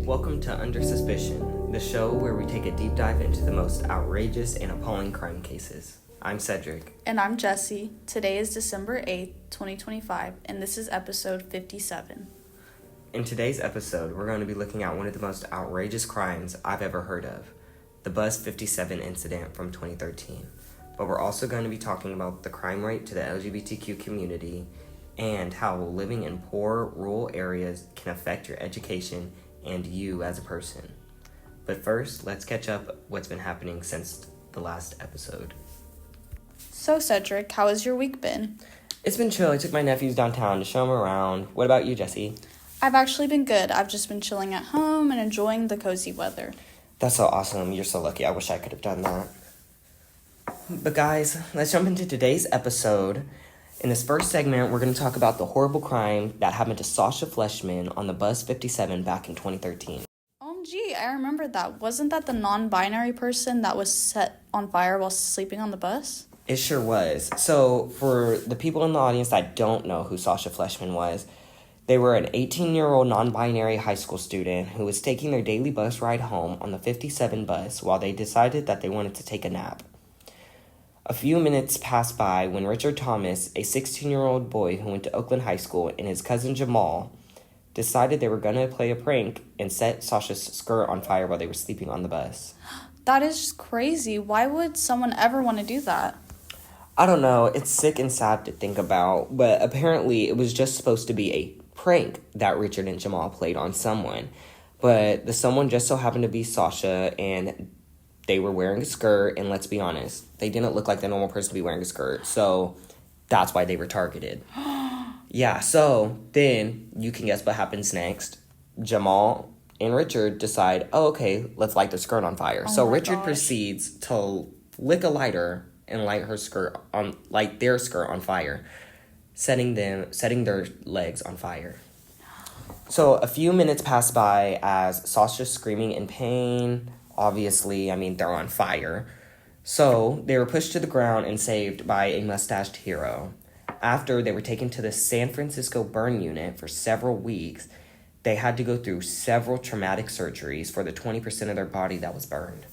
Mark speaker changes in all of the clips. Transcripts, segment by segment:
Speaker 1: Welcome to Under Suspicion, the show where we take a deep dive into the most outrageous and appalling crime cases. I'm Cedric.
Speaker 2: And I'm Jessie. Today is December 8th, 2025, and this is episode 57.
Speaker 1: In today's episode, we're going to be looking at one of the most outrageous crimes I've ever heard of, the Bus 57 incident from 2013. But we're also going to be talking about the crime rate to the LGBTQ community and how living in poor, rural areas can affect your education and you as a person. But first, let's catch up what's been happening since the last episode.
Speaker 2: So, Cedric, how has your week been?
Speaker 1: It's been chill. I took my nephews downtown to show them around. What about you, Jessie?
Speaker 2: I've actually been good. I've just been chilling at home and enjoying the cozy weather.
Speaker 1: That's so awesome. You're so lucky. I wish I could have done that. But guys, let's jump into today's episode. In this first segment, we're going to talk about the horrible crime that happened to Sasha Fleshman on the Bus 57 back in 2013.
Speaker 2: Gee, I remember that. Wasn't that the non-binary person that was set on fire while sleeping on the bus?
Speaker 1: It sure was. So, for the people in the audience that don't know who Sasha Fleshman was, they were an 18-year-old non-binary high school student who was taking their daily bus ride home on the 57 bus while they decided that they wanted to take a nap. A few minutes passed by when Richard Thomas, a 16-year-old boy who went to Oakland High School, and his cousin Jamal decided they were going to play a prank and set Sasha's skirt on fire while they were sleeping on the bus.
Speaker 2: That is just crazy. Why would someone ever want to do that?
Speaker 1: I don't know. It's sick and sad to think about, but apparently it was just supposed to be a prank that Richard and Jamal played on someone. But the someone just so happened to be Sasha, and they were wearing a skirt, and let's be honest, they didn't look like the normal person to be wearing a skirt, so that's why they were targeted. Yeah, so then you can guess what happens next. Jamal and Richard decide, oh, okay, let's light the skirt on fire.
Speaker 2: Oh
Speaker 1: so
Speaker 2: my
Speaker 1: Richard
Speaker 2: gosh.
Speaker 1: proceeds to lick a lighter and light their skirt on fire, setting their legs on fire. So a few minutes pass by as Sasha's screaming in pain. Obviously, they're on fire. So they were pushed to the ground and saved by a mustached hero. After they were taken to the San Francisco burn unit for several weeks, they had to go through several traumatic surgeries for the 20% of their body that was burned.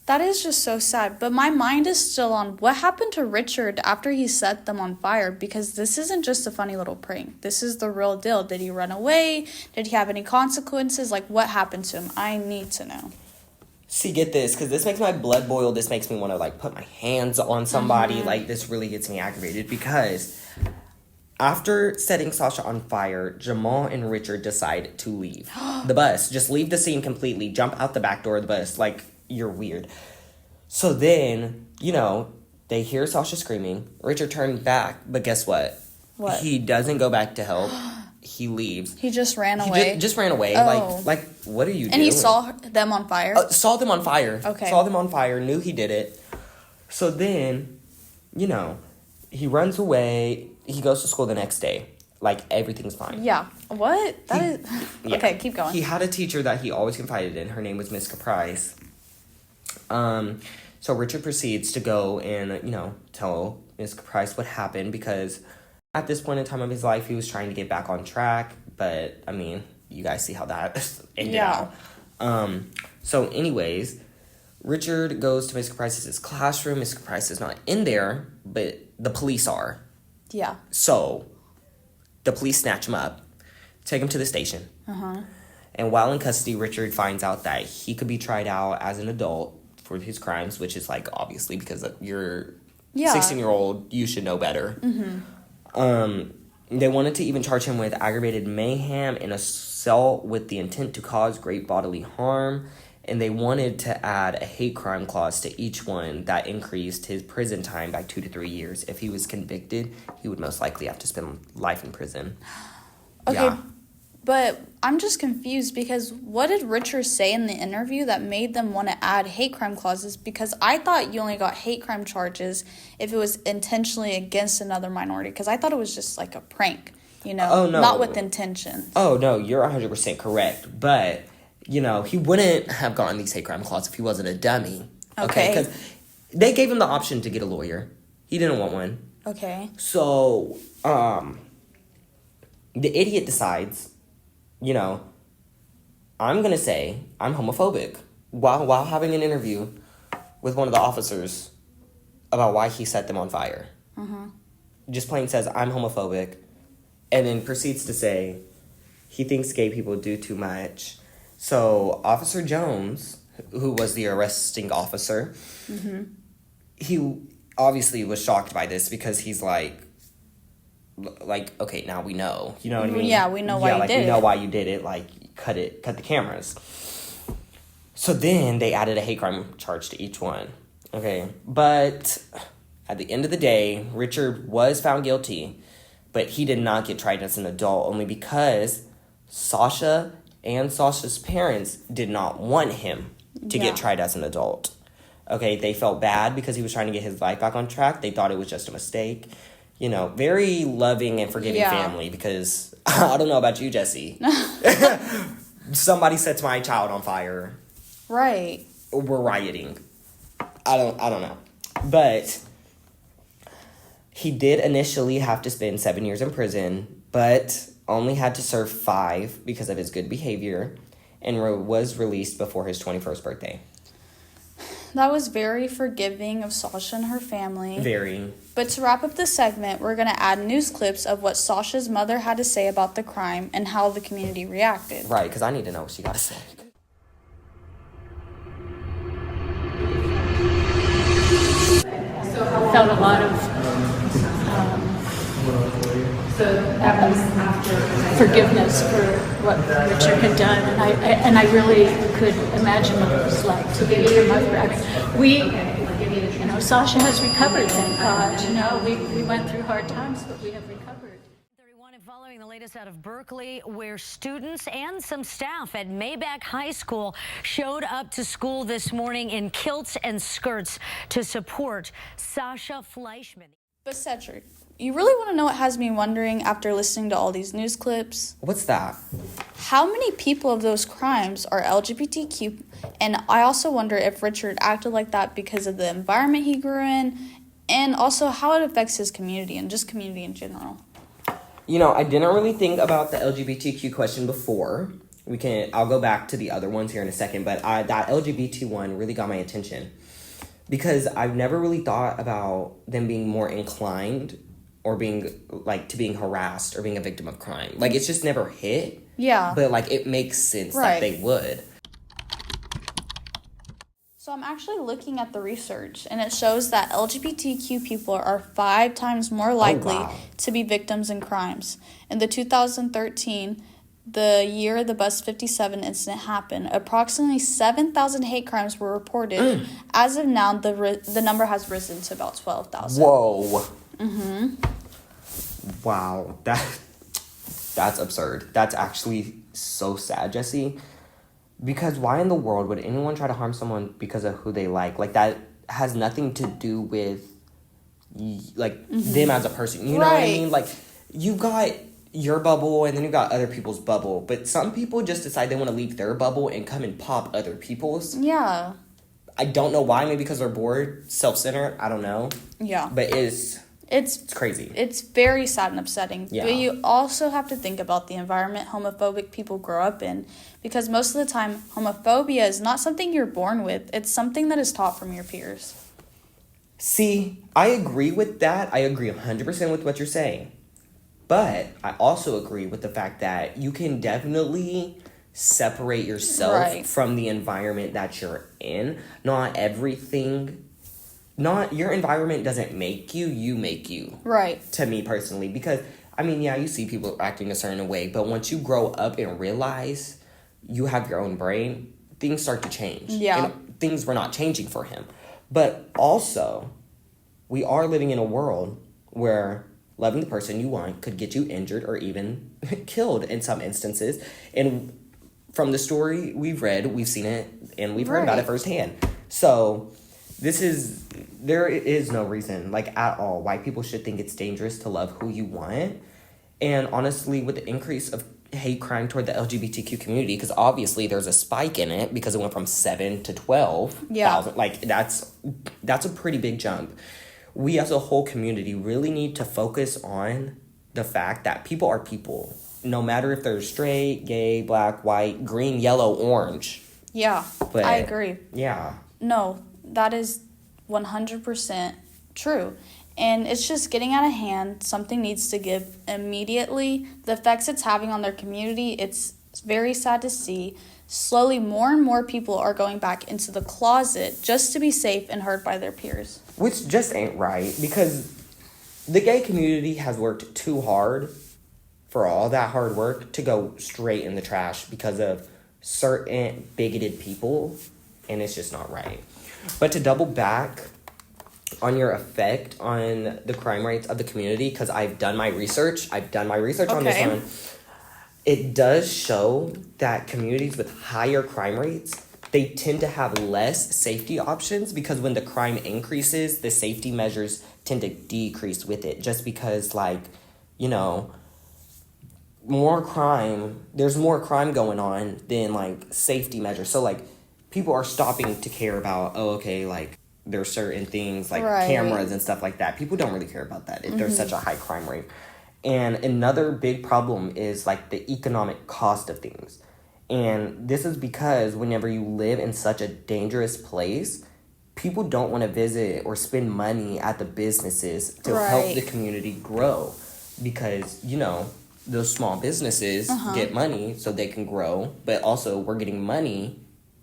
Speaker 2: That is just so sad, but my mind is still on what happened to Richard after he set them on fire, because this isn't just a funny little prank. This is the real deal. Did he run away? Did he have any consequences? What happened to him? I need to know.
Speaker 1: See, get this, because this makes my blood boil. This makes me want to, put my hands on somebody. This really gets me aggravated, because after setting Sasha on fire, Jamal and Richard decide to leave the bus. Just leave the scene completely. Jump out the back door of the bus. You're weird. So then, they hear Sasha screaming. Richard turned back, but guess what?
Speaker 2: What?
Speaker 1: He doesn't go back to help. He leaves.
Speaker 2: He just ran away?
Speaker 1: He just ran away.
Speaker 2: Oh.
Speaker 1: What are you doing?
Speaker 2: And he saw them on fire?
Speaker 1: Saw them on fire.
Speaker 2: Okay.
Speaker 1: Saw them on fire, knew he did it. So then, he runs away. He goes to school the next day. Everything's fine.
Speaker 2: Yeah. What? Yeah. Okay, keep going.
Speaker 1: He had a teacher that he always confided in. Her name was Miss Caprice. So Richard proceeds to go and, tell Miss Caprice what happened, because at this point in time of his life, he was trying to get back on track. But, you guys see how that ended out. So anyways, Richard goes to Miss Caprice's classroom. Miss Caprice is not in there, but the police are.
Speaker 2: Yeah.
Speaker 1: So the police snatch him up, take him to the station.
Speaker 2: Uh-huh.
Speaker 1: And while in custody, Richard finds out that he could be tried out as an adult for his crimes, which is, obviously, because you're 16-year-old, you should know better.
Speaker 2: Mm-hmm.
Speaker 1: They wanted to even charge him with aggravated mayhem and assault with the intent to cause great bodily harm. And they wanted to add a hate crime clause to each one that increased his prison time by 2 to 3 years. If he was convicted, he would most likely have to spend life in prison.
Speaker 2: Okay,
Speaker 1: Yeah.
Speaker 2: But I'm just confused, because what did Richard say in the interview that made them want to add hate crime clauses? Because I thought you only got hate crime charges if it was intentionally against another minority, because I thought it was just a prank,
Speaker 1: Oh, no.
Speaker 2: Not with intention.
Speaker 1: Oh, no, you're 100% correct. But, he wouldn't have gotten these hate crime clauses if he wasn't a dummy.
Speaker 2: Okay.
Speaker 1: Because they gave him the option to get a lawyer. He didn't want one.
Speaker 2: Okay.
Speaker 1: So, the idiot decides, I'm going to say I'm homophobic while having an interview with one of the officers about why he set them on fire. Just plain says, I'm homophobic, and then proceeds to say he thinks gay people do too much. So Officer Jones, who was the arresting officer, he obviously was shocked by this because he's like, okay, now we know. You know what I mean?
Speaker 2: Yeah, we know why you did it.
Speaker 1: We know why you did it. Like, cut the cameras. So then they added a hate crime charge to each one. Okay, but at the end of the day, Richard was found guilty, but he did not get tried as an adult only because Sasha and Sasha's parents did not want him to get tried as an adult. Okay, they felt bad because he was trying to get his life back on track. They thought it was just a mistake. You know, very loving and forgiving family because I don't know about you, Jesse. Somebody sets my child on fire.
Speaker 2: Right.
Speaker 1: We're rioting. I don't know. But he did initially have to spend 7 years in prison, but only had to serve 5 because of his good behavior and was released before his 21st birthday.
Speaker 2: That was very forgiving of Sasha and her family.
Speaker 1: Very.
Speaker 2: But to wrap up this segment, we're going to add news clips of what Sasha's mother had to say about the crime and how the community reacted.
Speaker 1: Right, because I need to know what she got to say.
Speaker 3: Felt a lot of forgiveness for what Richard had done, and I really could imagine what it was like to be your mother. Sasha has recovered, thank God. We went through hard times, but we have recovered.
Speaker 4: And following the latest out of Berkeley, where students and some staff at Maybach High School showed up to school this morning in kilts and skirts to support Sasha Fleischman.
Speaker 2: But Cedric, you really want to know what has me wondering after listening to all these news clips?
Speaker 1: What's that?
Speaker 2: How many people of those crimes are LGBTQ? And I also wonder if Richard acted like that because of the environment he grew in, and also how it affects his community and just community in general.
Speaker 1: You know, I didn't really think about the LGBTQ question before. I'll go back to the other ones here in a second, but that LGBT one really got my attention because I've never really thought about them being more inclined or being harassed or being a victim of crime. Like, it's just never hit.
Speaker 2: Yeah.
Speaker 1: But, like, it makes sense that they would.
Speaker 2: So I'm actually looking at the research, and it shows that LGBTQ people are 5 times more likely to be victims in crimes. In the 2013, the year the Bus 57 incident happened, approximately 7,000 hate crimes were reported. As of now, the number has risen to about 12,000.
Speaker 1: Whoa. Wow. That's absurd. That's actually so sad, Jesse. Because why in the world would anyone try to harm someone because of who they like? Like, that has nothing to do with, them as a person. You know what I mean? Like, you got your bubble and then you got other people's bubble. But some people just decide they want to leave their bubble and come and pop other people's.
Speaker 2: Yeah.
Speaker 1: I don't know why. Maybe because they're bored, self-centered. I don't know.
Speaker 2: Yeah.
Speaker 1: But it's crazy.
Speaker 2: It's very sad and upsetting.
Speaker 1: Yeah.
Speaker 2: But you also have to think about the environment homophobic people grow up in. Because most of the time, homophobia is not something you're born with. It's something that is taught from your peers.
Speaker 1: See, I agree with that. I agree 100% with what you're saying. But I also agree with the fact that you can definitely separate yourself from the environment that you're in. Your environment doesn't make you, you make you.
Speaker 2: Right.
Speaker 1: To me personally. Because, I mean, yeah, you see people acting a certain way. But once you grow up and realize you have your own brain, things start to change.
Speaker 2: Yeah.
Speaker 1: And things were not changing for him. But also, we are living in a world where loving the person you want could get you injured or even killed in some instances. And from the story we've read, we've seen it, and we've heard about it firsthand. So there is no reason, like, at all, why people should think it's dangerous to love who you want. And honestly, with the increase of hate crime toward the LGBTQ community, because obviously there's a spike in it because it went from 7 to 12,000. Like, that's a pretty big jump. We as a whole community really need to focus on the fact that people are people. no matter if they're straight, gay, black, white, green, yellow, orange.
Speaker 2: Yeah,
Speaker 1: But,
Speaker 2: I agree.
Speaker 1: Yeah.
Speaker 2: No, that is 100% true. And it's just getting out of hand. Something needs to give immediately. The effects it's having on their community, it's very sad to see. Slowly, more and more people are going back into the closet just to be safe and heard by their peers.
Speaker 1: Which just ain't right, because the gay community has worked too hard for all that hard work to go straight in the trash because of certain bigoted people, and it's just not right. But to double back on your effect on the crime rates of the community, because I've done my research on this
Speaker 2: Okay.
Speaker 1: one. It does show that communities with higher crime rates, they tend to have less safety options, because when the crime increases, the safety measures tend to decrease with it, just because, like, you know, there's more crime going on than, like, safety measures. So, like, people are stopping to care about, like, there's certain things like
Speaker 2: Right.
Speaker 1: cameras and stuff like that. People don't really care about that if there's such a high crime rate. And another big problem is like the economic cost of things. And this is because whenever you live in such a dangerous place, people don't want to visit or spend money at the businesses to help
Speaker 2: Right.
Speaker 1: the community grow, because, you know, those small businesses get money so they can grow, but also we're getting money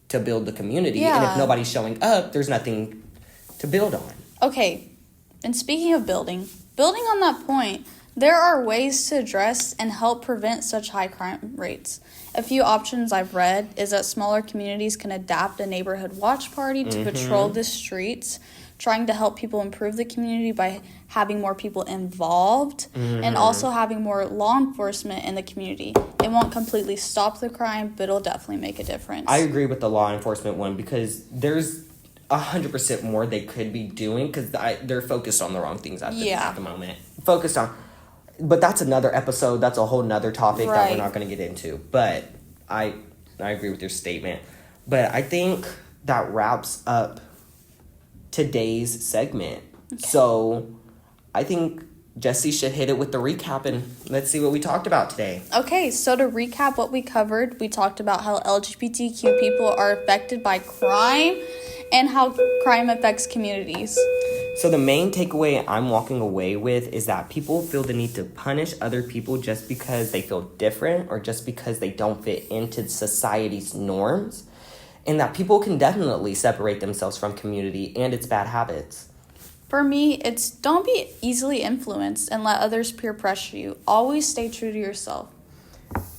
Speaker 1: to build the community. And
Speaker 2: Yeah.
Speaker 1: if nobody's showing up, there's nothing to build on.
Speaker 2: Okay, and speaking of building on that point, there are ways to address and help prevent such high crime rates. A few options I've read is that smaller communities can adapt a neighborhood watch party to patrol the streets, trying to help people improve the community by having more people involved and also having more law enforcement in the community. It won't completely stop the crime, but it'll definitely make a difference.
Speaker 1: I agree with the law enforcement one, because there's 100% more they could be doing, because they're focused on the wrong things at the moment. But that's another episode. That's a whole nother topic that we're
Speaker 2: Right.
Speaker 1: not going to get into. But I agree with your statement. But I think that wraps up today's segment. Okay. So I think Jesse should hit it with the recap, and let's see what we talked about today.
Speaker 2: Okay, so to recap what we covered, we talked about how LGBTQ people are affected by crime and how crime affects communities.
Speaker 1: So the main takeaway I'm walking away with is that people feel the need to punish other people just because they feel different or just because they don't fit into society's norms, and that people can definitely separate themselves from community and its bad habits.
Speaker 2: For me, it's don't be easily influenced and let others peer pressure you. Always stay true to yourself.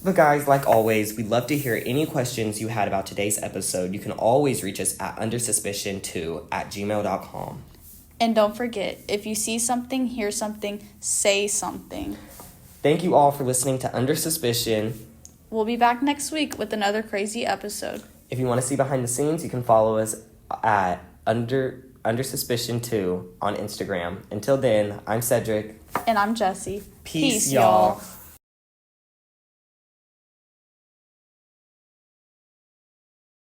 Speaker 1: But guys, like always, we'd love to hear any questions you had about today's episode. You can always reach us at undersuspicion2@gmail.com.
Speaker 2: And don't forget, if you see something, hear something, say something.
Speaker 1: Thank you all for listening to Under Suspicion.
Speaker 2: We'll be back next week with another crazy episode.
Speaker 1: If you want to see behind the scenes, you can follow us at Under Suspicion2 on Instagram. Until then, I'm Cedric.
Speaker 2: And I'm Jessie.
Speaker 1: Peace, y'all.